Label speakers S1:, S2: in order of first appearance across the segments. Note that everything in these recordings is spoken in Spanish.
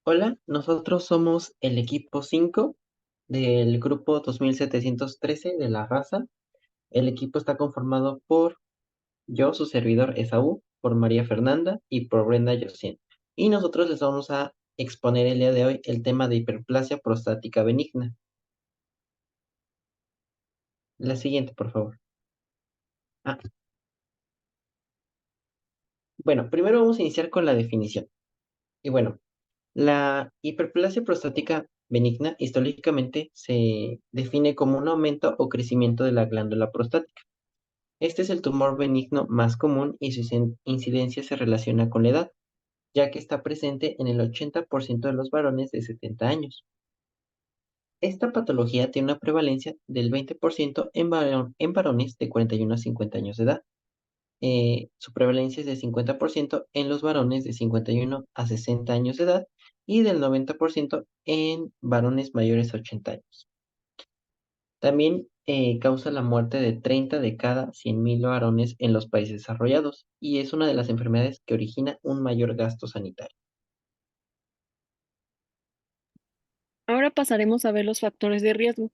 S1: Hola, nosotros somos el equipo 5 del grupo 2713 de la raza. El equipo está conformado por yo, su servidor Esaú, por María Fernanda y por Brenda Yosien. Y nosotros les vamos a exponer el día de hoy el tema de hiperplasia prostática benigna. La siguiente, por favor. Ah, bueno, primero vamos a iniciar con la definición. Y bueno, la hiperplasia prostática benigna histológicamente se define como un aumento o crecimiento de la glándula prostática. Este es el tumor benigno más común y su incidencia se relaciona con la edad, ya que está presente en el 80% de los varones de 70 años. Esta patología tiene una prevalencia del 20% en varones de 41 a 50 años de edad. Su prevalencia es de 50% en los varones de 51 a 60 años de edad y del 90% en varones mayores a 80 años. También causa la muerte de 30 de cada 100.000 varones en los países desarrollados y es una de las enfermedades que origina un mayor gasto sanitario.
S2: Ahora pasaremos a ver los factores de riesgo.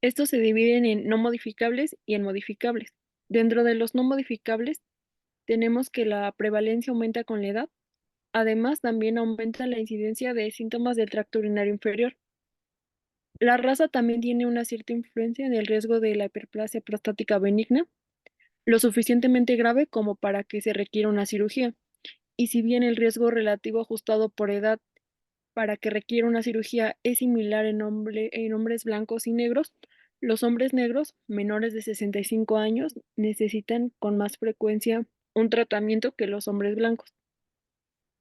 S2: Estos se dividen en no modificables y en modificables. Dentro de los no modificables tenemos que la prevalencia aumenta con la edad. Además, también aumenta la incidencia de síntomas del tracto urinario inferior. La raza también tiene una cierta influencia en el riesgo de la hiperplasia prostática benigna, lo suficientemente grave como para que se requiera una cirugía. Y si bien el riesgo relativo ajustado por edad para que requiera una cirugía es similar en hombres blancos y negros, los hombres negros menores de 65 años necesitan con más frecuencia un tratamiento que los hombres blancos.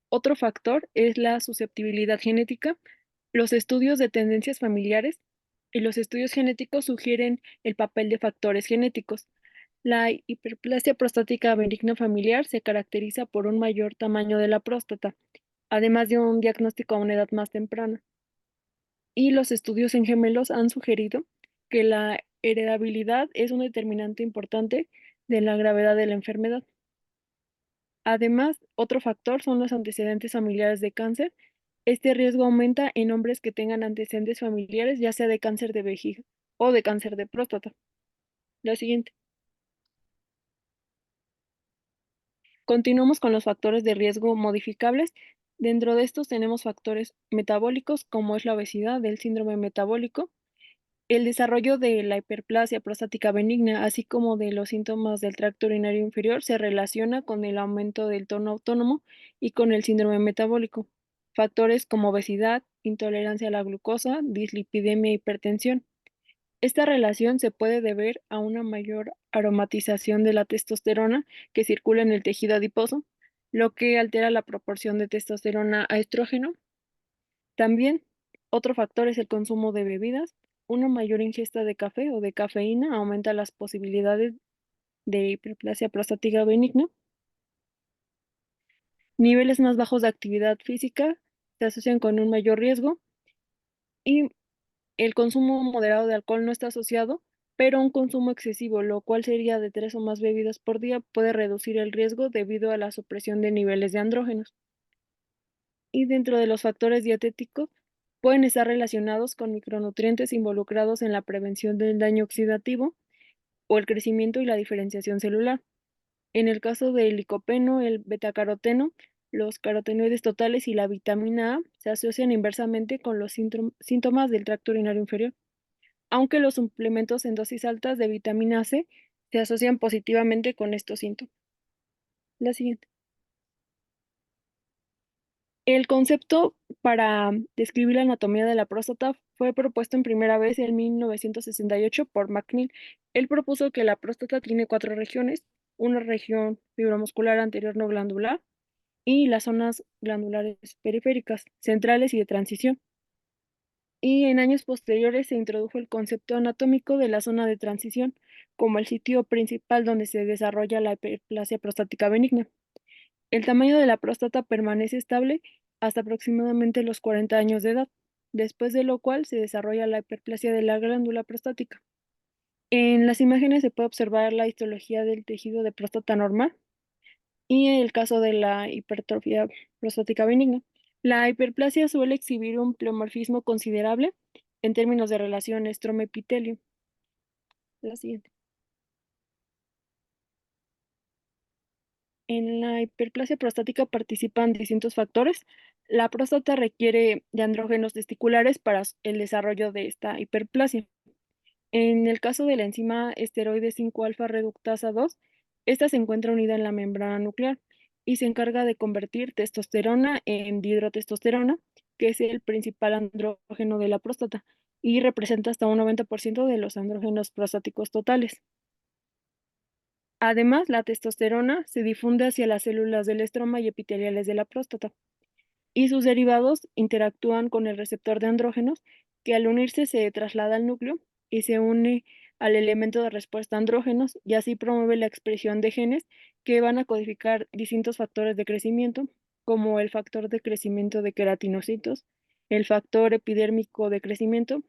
S2: Otro factor es la susceptibilidad genética. Los estudios de tendencias familiares y los estudios genéticos sugieren el papel de factores genéticos. La hiperplasia prostática benigna familiar se caracteriza por un mayor tamaño de la próstata, además de un diagnóstico a una edad más temprana. Y los estudios en gemelos han sugerido que la heredabilidad es un determinante importante de la gravedad de la enfermedad. Además, otro factor son los antecedentes familiares de cáncer. Este riesgo aumenta en hombres que tengan antecedentes familiares, ya sea de cáncer de vejiga o de cáncer de próstata. La siguiente. Continuamos con los factores de riesgo modificables. Dentro de estos tenemos factores metabólicos, como es la obesidad, el síndrome metabólico, el desarrollo de la hiperplasia prostática benigna, así como de los síntomas del tracto urinario inferior, se relaciona con el aumento del tono autónomo y con el síndrome metabólico. Factores como obesidad, intolerancia a la glucosa, dislipidemia e hipertensión. Esta relación se puede deber a una mayor aromatización de la testosterona que circula en el tejido adiposo, lo que altera la proporción de testosterona a estrógeno. También, otro factor es el consumo de bebidas. Una mayor ingesta de café o de cafeína aumenta las posibilidades de hiperplasia prostática benigna. Niveles más bajos de actividad física se asocian con un mayor riesgo y el consumo moderado de alcohol no está asociado, pero un consumo excesivo, lo cual sería de 3 o más bebidas por día, puede reducir el riesgo debido a la supresión de niveles de andrógenos. Y dentro de los factores dietéticos, pueden estar relacionados con micronutrientes involucrados en la prevención del daño oxidativo o el crecimiento y la diferenciación celular. En el caso del licopeno, el betacaroteno, los carotenoides totales y la vitamina A se asocian inversamente con los síntomas del tracto urinario inferior, aunque los suplementos en dosis altas de vitamina C se asocian positivamente con estos síntomas. La siguiente. El concepto para describir la anatomía de la próstata fue propuesto en primera vez en 1968 por McNeil. Él propuso que la próstata tiene 4 regiones: una región fibromuscular anterior no glandular y las zonas glandulares periféricas, centrales y de transición. Y en años posteriores se introdujo el concepto anatómico de la zona de transición como el sitio principal donde se desarrolla la hiperplasia prostática benigna. El tamaño de la próstata permanece estable hasta aproximadamente los 40 años de edad, después de lo cual se desarrolla la hiperplasia de la glándula prostática. En las imágenes se puede observar la histología del tejido de próstata normal y el caso de la hipertrofia prostática benigna. La hiperplasia suele exhibir un pleomorfismo considerable en términos de relación estroma-epitelio. La siguiente. En la hiperplasia prostática participan distintos factores. La próstata requiere de andrógenos testiculares para el desarrollo de esta hiperplasia. En el caso de la enzima esteroide 5-alfa reductasa 2, esta se encuentra unida en la membrana nuclear y se encarga de convertir testosterona en dihidrotestosterona, que es el principal andrógeno de la próstata y representa hasta un 90% de los andrógenos prostáticos totales. Además, la testosterona se difunde hacia las células del estroma y epiteliales de la próstata, y sus derivados interactúan con el receptor de andrógenos, que al unirse se traslada al núcleo y se une al elemento de respuesta andrógenos, y así promueve la expresión de genes que van a codificar distintos factores de crecimiento, como el factor de crecimiento de queratinocitos, el factor epidérmico de crecimiento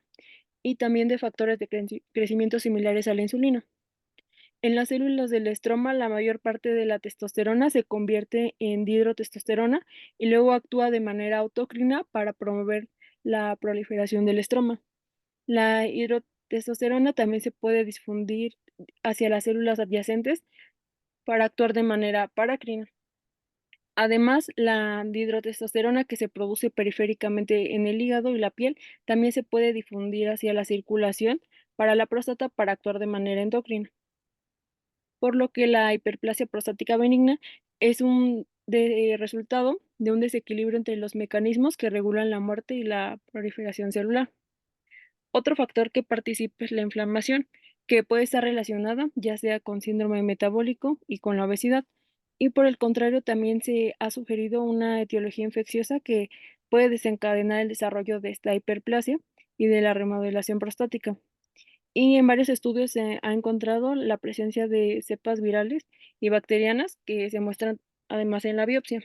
S2: y también de factores de crecimiento similares a la insulina. En las células del estroma, la mayor parte de la testosterona se convierte en dihidrotestosterona y luego actúa de manera autocrina para promover la proliferación del estroma. La hidrotestosterona también se puede difundir hacia las células adyacentes para actuar de manera paracrina. Además, la dihidrotestosterona que se produce periféricamente en el hígado y la piel también se puede difundir hacia la circulación para la próstata para actuar de manera endocrina, por lo que la hiperplasia prostática benigna es un resultado de un desequilibrio entre los mecanismos que regulan la muerte y la proliferación celular. Otro factor que participa es la inflamación, que puede estar relacionada ya sea con síndrome metabólico y con la obesidad, y por el contrario también se ha sugerido una etiología infecciosa que puede desencadenar el desarrollo de esta hiperplasia y de la remodelación prostática. Y en varios estudios se ha encontrado la presencia de cepas virales y bacterianas que se muestran además en la biopsia.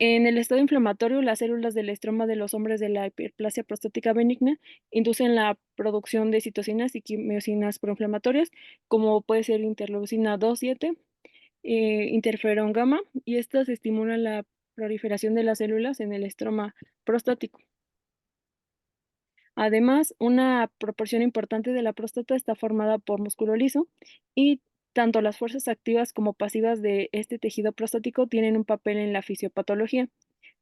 S2: En el estado inflamatorio, las células del estroma de los hombres de la hiperplasia prostática benigna inducen la producción de citocinas y quimiosinas proinflamatorias, como puede ser interleucina 2,7, interferón gamma, y estas estimulan la proliferación de las células en el estroma prostático. Además, una proporción importante de la próstata está formada por músculo liso y tanto las fuerzas activas como pasivas de este tejido prostático tienen un papel en la fisiopatología.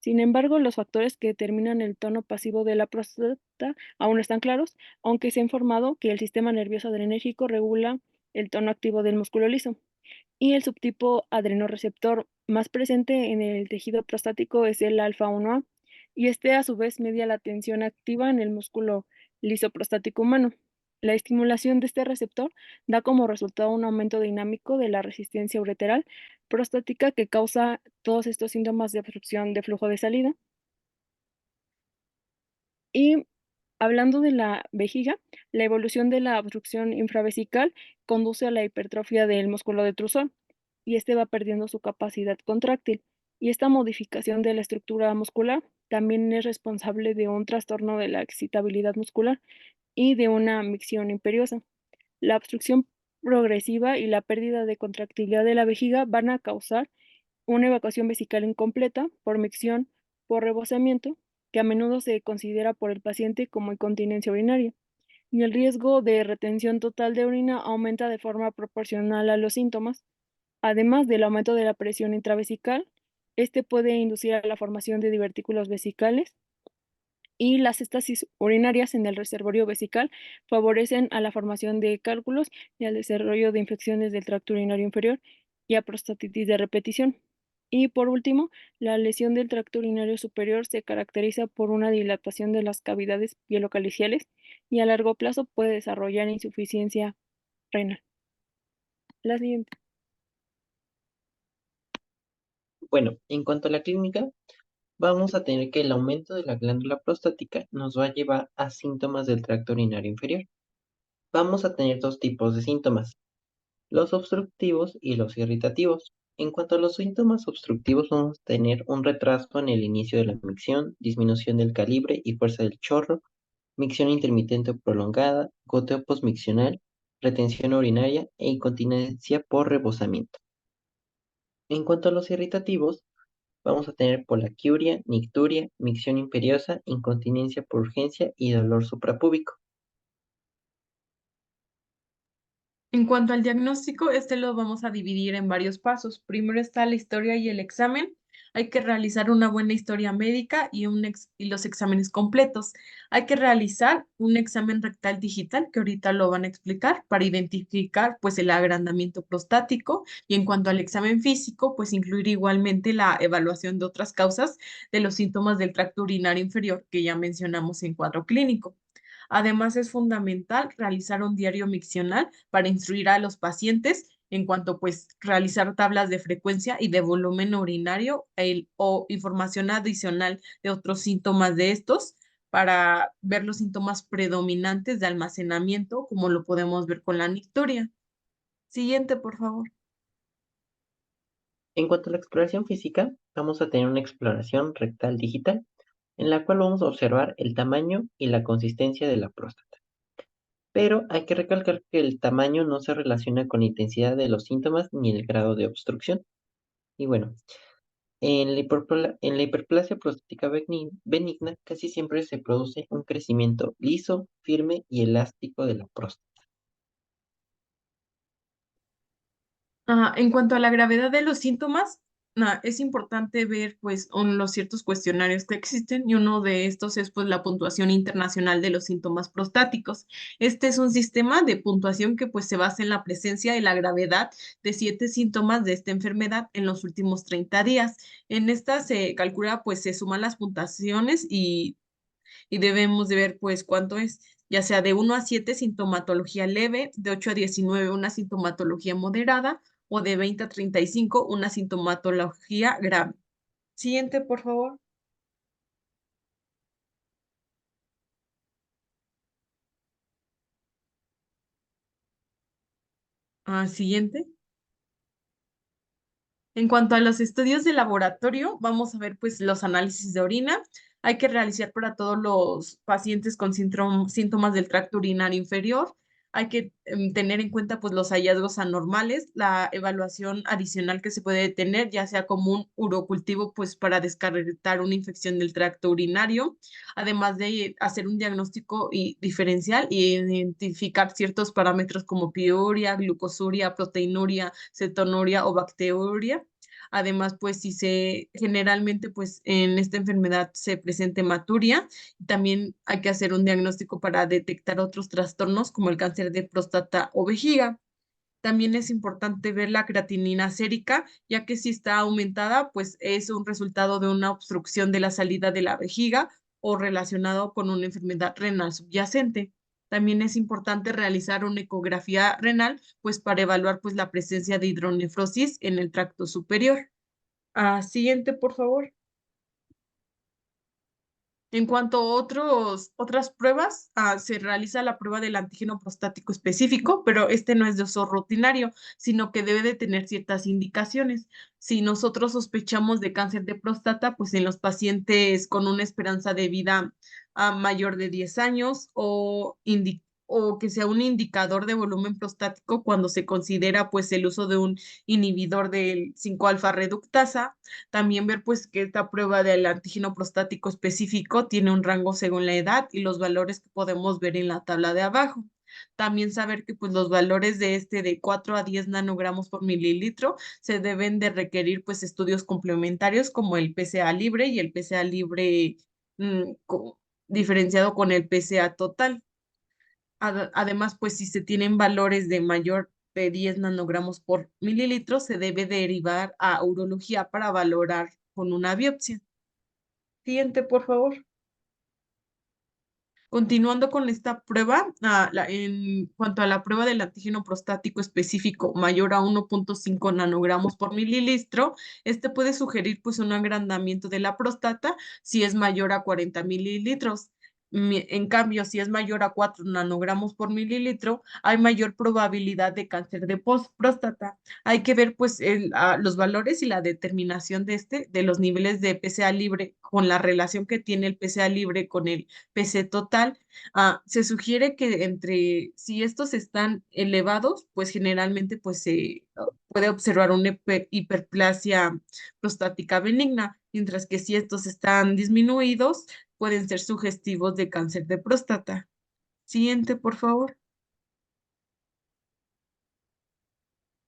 S2: Sin embargo, los factores que determinan el tono pasivo de la próstata aún no están claros, aunque se ha informado que el sistema nervioso adrenérgico regula el tono activo del músculo liso. Y el subtipo adrenoreceptor más presente en el tejido prostático es el alfa-1A, y este a su vez media la tensión activa en el músculo liso prostático humano. La estimulación de este receptor da como resultado un aumento dinámico de la resistencia ureteral prostática que causa todos estos síntomas de obstrucción de flujo de salida. Y hablando de la vejiga, la evolución de la obstrucción infravesical conduce a la hipertrofia del músculo detrusor y este va perdiendo su capacidad contráctil. Y esta modificación de la estructura muscular también es responsable de un trastorno de la excitabilidad muscular y de una micción imperiosa. La obstrucción progresiva y la pérdida de contractilidad de la vejiga van a causar una evacuación vesical incompleta por micción, por rebosamiento, que a menudo se considera por el paciente como incontinencia urinaria, y el riesgo de retención total de orina aumenta de forma proporcional a los síntomas. Además del aumento de la presión intravesical, este puede inducir a la formación de divertículos vesicales, y las estasis urinarias en el reservorio vesical favorecen a la formación de cálculos y al desarrollo de infecciones del tracto urinario inferior y a prostatitis de repetición. Y por último, la lesión del tracto urinario superior se caracteriza por una dilatación de las cavidades pielocaliciales y a largo plazo puede desarrollar insuficiencia renal. La siguiente.
S1: Bueno, en cuanto a la clínica, vamos a tener que el aumento de la glándula prostática nos va a llevar a síntomas del tracto urinario inferior. Vamos a tener dos tipos de síntomas, los obstructivos y los irritativos. En cuanto a los síntomas obstructivos, vamos a tener un retraso en el inicio de la micción, disminución del calibre y fuerza del chorro, micción intermitente o prolongada, goteo posmiccional, retención urinaria e incontinencia por rebosamiento. En cuanto a los irritativos, vamos a tener polaquiuria, nicturia, micción imperiosa, incontinencia por urgencia y dolor suprapúbico.
S3: En cuanto al diagnóstico, este lo vamos a dividir en varios pasos. Primero está la historia y el examen. Hay que realizar una buena historia médica y los exámenes completos. Hay que realizar un examen rectal digital, que ahorita lo van a explicar, para identificar pues el agrandamiento prostático. Y en cuanto al examen físico, pues incluir igualmente la evaluación de otras causas de los síntomas del tracto urinario inferior que ya mencionamos en cuadro clínico. Además, es fundamental realizar un diario miccional para instruir a los pacientes en cuanto pues realizar tablas de frecuencia y de volumen urinario o información adicional de otros síntomas de estos para ver los síntomas predominantes de almacenamiento, como lo podemos ver con la nicturia. Siguiente, por favor.
S1: En cuanto a la exploración física, vamos a tener una exploración rectal digital, en la cual vamos a observar el tamaño y la consistencia de la próstata. Pero hay que recalcar que el tamaño no se relaciona con la intensidad de los síntomas ni el grado de obstrucción. Y bueno, en la hiperplasia prostática benigna casi siempre se produce un crecimiento liso, firme y elástico de la próstata.
S3: En cuanto a la gravedad de los síntomas, es importante ver pues los ciertos cuestionarios que existen y uno de estos es pues la puntuación internacional de los síntomas prostáticos. Este es un sistema de puntuación que pues se basa en la presencia y la gravedad de 7 síntomas de esta enfermedad en los últimos 30 días. En esta se calcula pues se suman las puntuaciones y debemos de ver pues cuánto es, ya sea de 1 a 7 sintomatología leve, de 8 a 19 una sintomatología moderada o de 20 a 35 una sintomatología grave. Siguiente, por favor. Siguiente. En cuanto a los estudios de laboratorio, vamos a ver pues los análisis de orina. Hay que realizar para todos los pacientes con síntomas del tracto urinario inferior. Hay que tener en cuenta pues los hallazgos anormales, la evaluación adicional que se puede tener, ya sea como un urocultivo pues para descartar una infección del tracto urinario, además de hacer un diagnóstico diferencial y identificar ciertos parámetros como piuria, glucosuria, proteinuria, cetonuria o bacteriuria. Además, pues si se generalmente pues en esta enfermedad se presenta hematuria, también hay que hacer un diagnóstico para detectar otros trastornos como el cáncer de próstata o vejiga. También es importante ver la creatinina sérica, ya que si está aumentada, pues es un resultado de una obstrucción de la salida de la vejiga o relacionado con una enfermedad renal subyacente. También es importante realizar una ecografía renal, pues para evaluar pues la presencia de hidronefrosis en el tracto superior. Siguiente, por favor. En cuanto a otras pruebas, se realiza la prueba del antígeno prostático específico, pero este no es de uso rutinario, sino que debe de tener ciertas indicaciones. Si nosotros sospechamos de cáncer de próstata, pues en los pacientes con una esperanza de vida mayor de 10 años o que sea un indicador de volumen prostático cuando se considera pues el uso de un inhibidor del 5-alfa reductasa. También ver pues que esta prueba del antígeno prostático específico tiene un rango según la edad y los valores que podemos ver en la tabla de abajo. También saber que pues los valores de de 4 a 10 nanogramos por mililitro se deben de requerir pues estudios complementarios como el PSA libre y el PSA libre mm, co- diferenciado con el PSA total. Además, pues si se tienen valores de mayor de 10 nanogramos por mililitro, se debe derivar a urología para valorar con una biopsia. Siguiente, por favor. Continuando con esta prueba, en cuanto a la prueba del antígeno prostático específico mayor a 1,5 nanogramos por mililitro, este puede sugerir pues un agrandamiento de la próstata si es mayor a 40 mililitros. En cambio, si es mayor a 4 nanogramos por mililitro, hay mayor probabilidad de cáncer de próstata. Hay que ver pues los valores y la determinación de los niveles de PSA libre con la relación que tiene el PSA libre con el PC total. Se sugiere que si estos están elevados, pues generalmente pues puede observar una hiperplasia prostática benigna, mientras que si estos están disminuidos, pueden ser sugestivos de cáncer de próstata. Siguiente, por favor.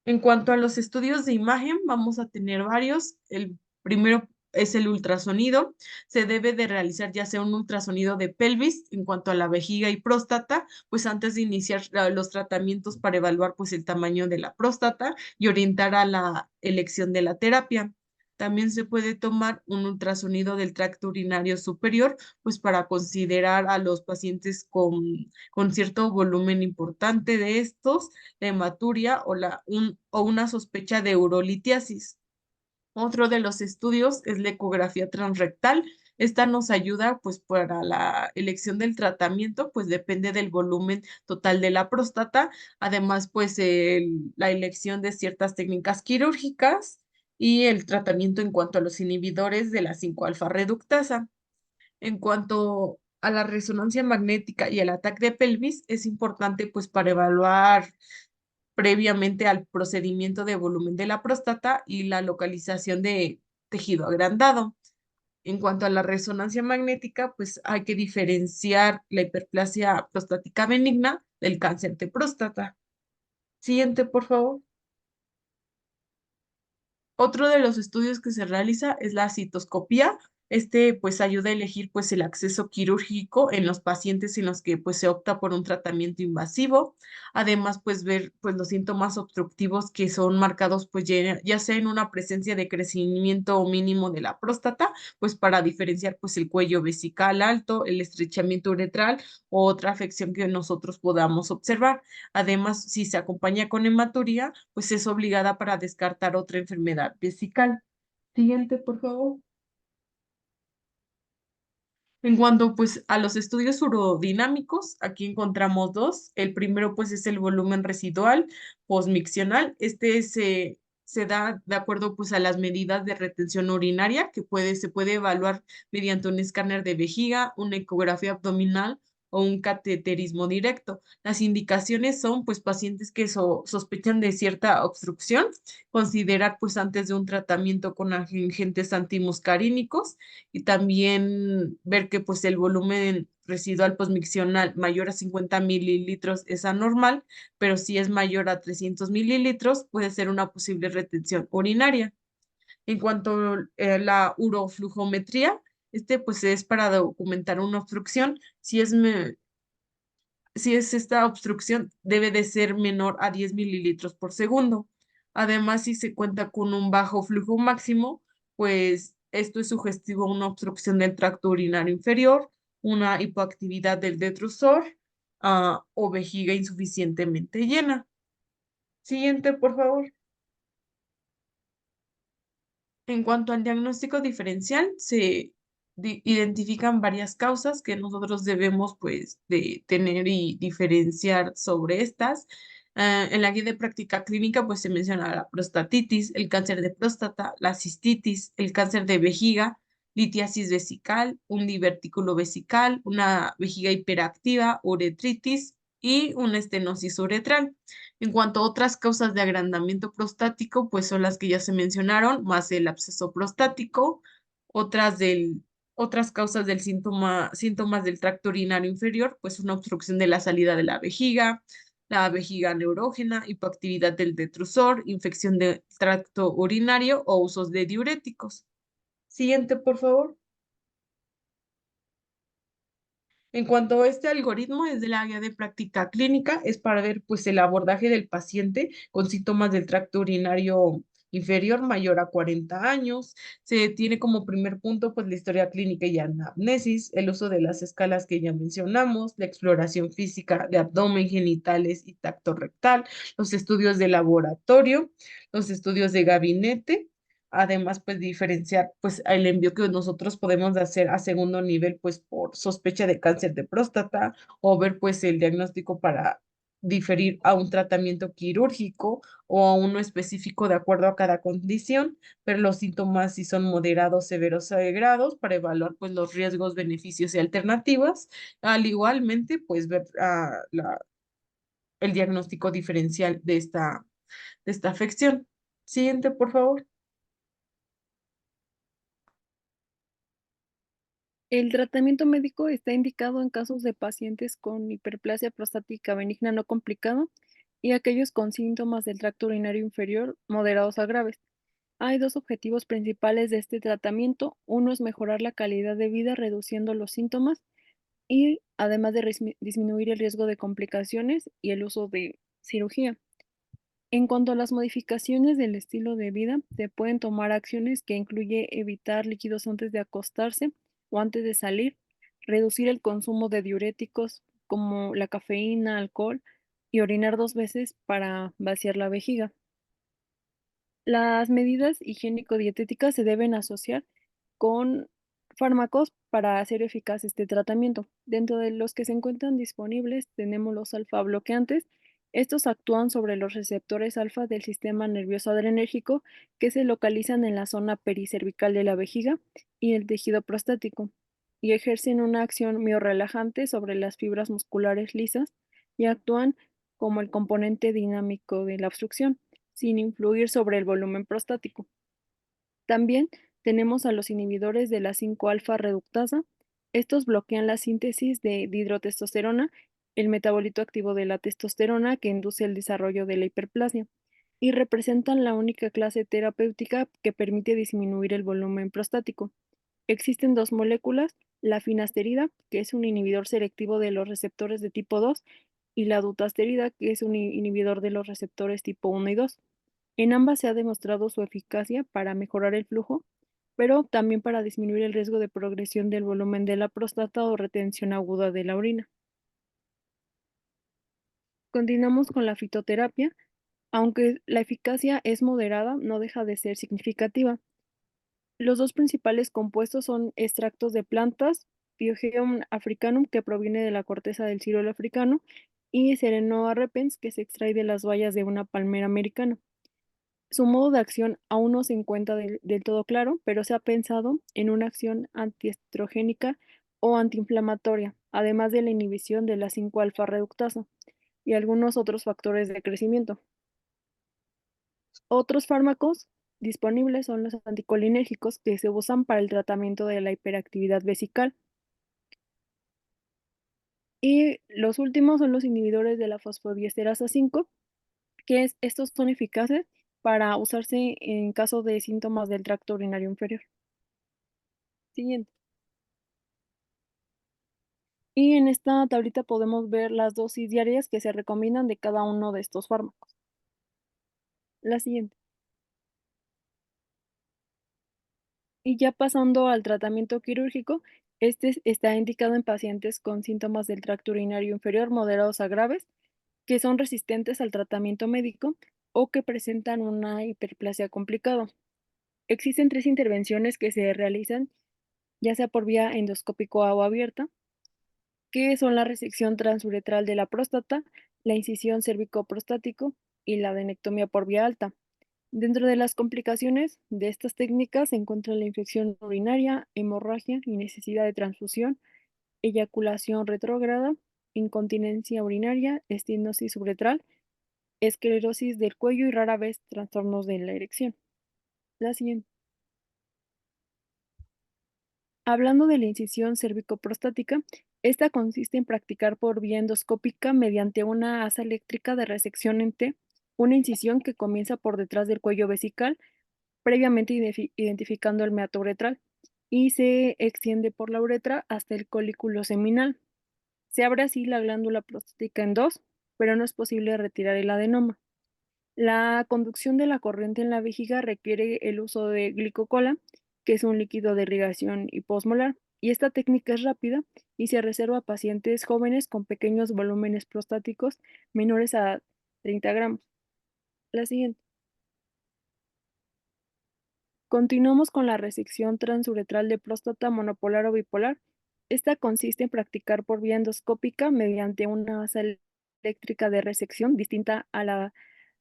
S3: En cuanto a los estudios de imagen, vamos a tener varios. El primero es el ultrasonido. Se debe de realizar ya sea un ultrasonido de pelvis en cuanto a la vejiga y próstata, pues antes de iniciar los tratamientos para evaluar pues el tamaño de la próstata y orientar a la elección de la terapia. También se puede tomar un ultrasonido del tracto urinario superior, pues para considerar a los pacientes con cierto volumen importante de estos, la hematuria o una sospecha de urolitiasis. Otro de los estudios es la ecografía transrectal. Esta nos ayuda pues para la elección del tratamiento, pues depende del volumen total de la próstata. Además, pues la elección de ciertas técnicas quirúrgicas y el tratamiento en cuanto a los inhibidores de la 5-alfa reductasa. En cuanto a la resonancia magnética y el ataque de pelvis, es importante pues para evaluar previamente al procedimiento de volumen de la próstata y la localización de tejido agrandado. En cuanto a la resonancia magnética, pues hay que diferenciar la hiperplasia prostática benigna del cáncer de próstata. Siguiente, por favor. Otro de los estudios que se realiza es la citoscopía. Este pues ayuda a elegir pues el acceso quirúrgico en los pacientes en los que pues se opta por un tratamiento invasivo. Además pues ver pues los síntomas obstructivos que son marcados pues ya sea en una presencia de crecimiento mínimo de la próstata, pues para diferenciar pues el cuello vesical alto, el estrechamiento uretral o otra afección que nosotros podamos observar. Además, si se acompaña con hematuria, pues es obligada para descartar otra enfermedad vesical. Siguiente, por favor. En cuanto pues a los estudios urodinámicos, aquí encontramos dos. El primero pues es el volumen residual posmiccional. Este se da de acuerdo pues a las medidas de retención urinaria que se puede evaluar mediante un escáner de vejiga, una ecografía abdominal o un cateterismo directo. Las indicaciones son pues pacientes que sospechan de cierta obstrucción, considerar pues antes de un tratamiento con agentes antimuscarínicos y también ver que pues el volumen residual posmiccional mayor a 50 mililitros es anormal, pero si es mayor a 300 mililitros puede ser una posible retención urinaria. En cuanto a la uroflujometría, este pues es para documentar una obstrucción. Si es esta obstrucción, debe de ser menor a 10 mililitros por segundo. Además, si se cuenta con un bajo flujo máximo, pues esto es sugestivo a una obstrucción del tracto urinario inferior, una hipoactividad del detrusor, o vejiga insuficientemente llena. Siguiente, por favor. En cuanto al diagnóstico diferencial, se identifican varias causas que nosotros debemos pues de tener y diferenciar sobre estas. En la guía de práctica clínica pues se menciona la prostatitis, el cáncer de próstata, la cistitis, el cáncer de vejiga, litiasis vesical, un divertículo vesical, una vejiga hiperactiva, uretritis y una estenosis uretral. En cuanto a otras causas de agrandamiento prostático, pues son las que ya se mencionaron, más el absceso prostático, otras otras causas del síntomas del tracto urinario inferior, pues una obstrucción de la salida de la vejiga neurógena, hipoactividad del detrusor, infección del tracto urinario o usos de diuréticos. Siguiente, por favor. En cuanto a este algoritmo, es de la guía de práctica clínica, es para ver pues el abordaje del paciente con síntomas del tracto urinario inferior mayor a 40 años. Se tiene como primer punto pues la historia clínica y anamnesis, el uso de las escalas que ya mencionamos, la exploración física de abdomen, genitales y tacto rectal, los estudios de laboratorio, los estudios de gabinete. Además, pues diferenciar pues el envío que nosotros podemos hacer a segundo nivel pues por sospecha de cáncer de próstata o ver pues el diagnóstico para diferir a un tratamiento quirúrgico o a uno específico de acuerdo a cada condición, pero los síntomas si son moderados, severos o grados para evaluar pues los riesgos, beneficios y alternativas, al igualmente pues ver el diagnóstico diferencial de de esta afección. Siguiente, por favor.
S2: El tratamiento médico está indicado en casos de pacientes con hiperplasia prostática benigna no complicada y aquellos con síntomas del tracto urinario inferior moderados a graves. Hay dos objetivos principales de este tratamiento. Uno es mejorar la calidad de vida reduciendo los síntomas y además de disminuir el riesgo de complicaciones y el uso de cirugía. En cuanto a las modificaciones del estilo de vida, se pueden tomar acciones que incluye evitar líquidos antes de acostarse o antes de salir, reducir el consumo de diuréticos como la cafeína, alcohol y orinar 2 veces para vaciar la vejiga. Las medidas higiénico-dietéticas se deben asociar con fármacos para hacer eficaz este tratamiento. Dentro de los que se encuentran disponibles tenemos los alfa bloqueantes. Estos actúan sobre los receptores alfa del sistema nervioso adrenérgico que se localizan en la zona pericervical de la vejiga y el tejido prostático y ejercen una acción miorrelajante sobre las fibras musculares lisas y actúan como el componente dinámico de la obstrucción sin influir sobre el volumen prostático. También tenemos a los inhibidores de la 5-alfa reductasa. Estos bloquean la síntesis de dihidrotestosterona, el metabolito activo de la testosterona que induce el desarrollo de la hiperplasia, y representan la única clase terapéutica que permite disminuir el volumen prostático. Existen dos moléculas, la finasterida, que es un inhibidor selectivo de los receptores de tipo 2, y la dutasterida, que es un inhibidor de los receptores tipo 1 y 2. En ambas se ha demostrado su eficacia para mejorar el flujo, pero también para disminuir el riesgo de progresión del volumen de la próstata o retención aguda de la orina. Continuamos con la fitoterapia. Aunque la eficacia es moderada, no deja de ser significativa. Los dos principales compuestos son extractos de plantas, Pyogeum africanum, que proviene de la corteza del ciruelo africano, y Serenoa repens, que se extrae de las bayas de una palmera americana. Su modo de acción aún no se encuentra del todo claro, pero se ha pensado en una acción antiestrogénica o antiinflamatoria, además de la inhibición de la 5-alfa reductasa y algunos otros factores de crecimiento. Otros fármacos disponibles son los anticolinérgicos que se usan para el tratamiento de la hiperactividad vesical. Y los últimos son los inhibidores de la fosfodiesterasa 5, estos son eficaces para usarse en caso de síntomas del tracto urinario inferior. Siguiente. Y en esta tablita podemos ver las dosis diarias que se recomiendan de cada uno de estos fármacos. La siguiente. Y ya pasando al tratamiento quirúrgico, este está indicado en pacientes con síntomas del tracto urinario inferior moderados a graves, que son resistentes al tratamiento médico o que presentan una hiperplasia complicada. Existen 3 intervenciones que se realizan, ya sea por vía endoscópico o abierta, que son la resección transuretral de la próstata, la incisión cérvico-prostático y la adenectomía por vía alta. Dentro de las complicaciones de estas técnicas se encuentra la infección urinaria, hemorragia y necesidad de transfusión, eyaculación retrógrada, incontinencia urinaria, estenosis uretral, esclerosis del cuello y rara vez trastornos de la erección. La siguiente. Hablando de la incisión cérvico-prostática, esta consiste en practicar por vía endoscópica mediante una asa eléctrica de resección en T, una incisión que comienza por detrás del cuello vesical, previamente identificando el meato uretral, y se extiende por la uretra hasta el colículo seminal. Se abre así la glándula prostática en dos, pero no es posible retirar el adenoma. La conducción de la corriente en la vejiga requiere el uso de glicocola, que es un líquido de irrigación hiposmolar, y esta técnica es rápida y se reserva a pacientes jóvenes con pequeños volúmenes prostáticos menores a 30 gramos. La siguiente. Continuamos con la resección transuretral de próstata monopolar o bipolar. Esta consiste en practicar por vía endoscópica mediante una asa eléctrica de resección distinta a la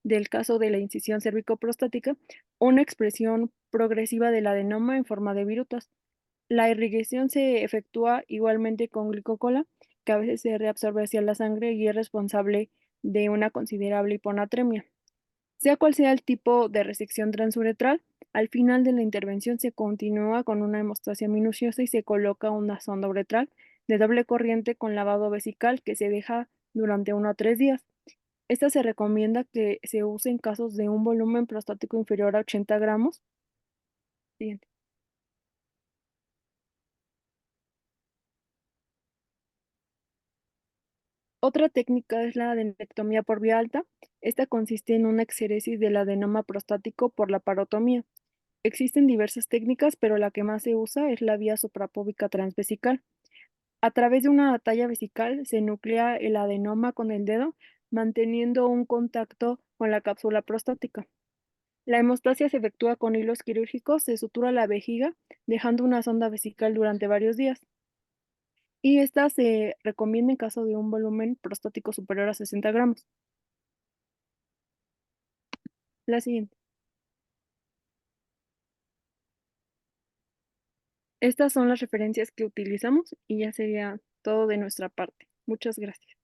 S2: del caso de la incisión cérvico-prostática, una expresión progresiva del adenoma en forma de virutas. La irrigación se efectúa igualmente con glicocola, que a veces se reabsorbe hacia la sangre y es responsable de una considerable hiponatremia. Sea cual sea el tipo de resección transuretral, al final de la intervención se continúa con una hemostasia minuciosa y se coloca una sonda uretral de doble corriente con lavado vesical que se deja durante 1 a 3 días. Esta se recomienda que se use en casos de un volumen prostático inferior a 80 gramos. Siguiente. Otra técnica es la adenectomía por vía alta. Esta consiste en una exéresis del adenoma prostático por la parotomía. Existen diversas técnicas, pero la que más se usa es la vía suprapúbica transvesical. A través de una talla vesical se nuclea el adenoma con el dedo, manteniendo un contacto con la cápsula prostática. La hemostasia se efectúa con hilos quirúrgicos, se sutura la vejiga, dejando una sonda vesical durante varios días. Y esta se recomienda en caso de un volumen prostático superior a 60 gramos. La siguiente. Estas son las referencias que utilizamos y ya sería todo de nuestra parte. Muchas gracias.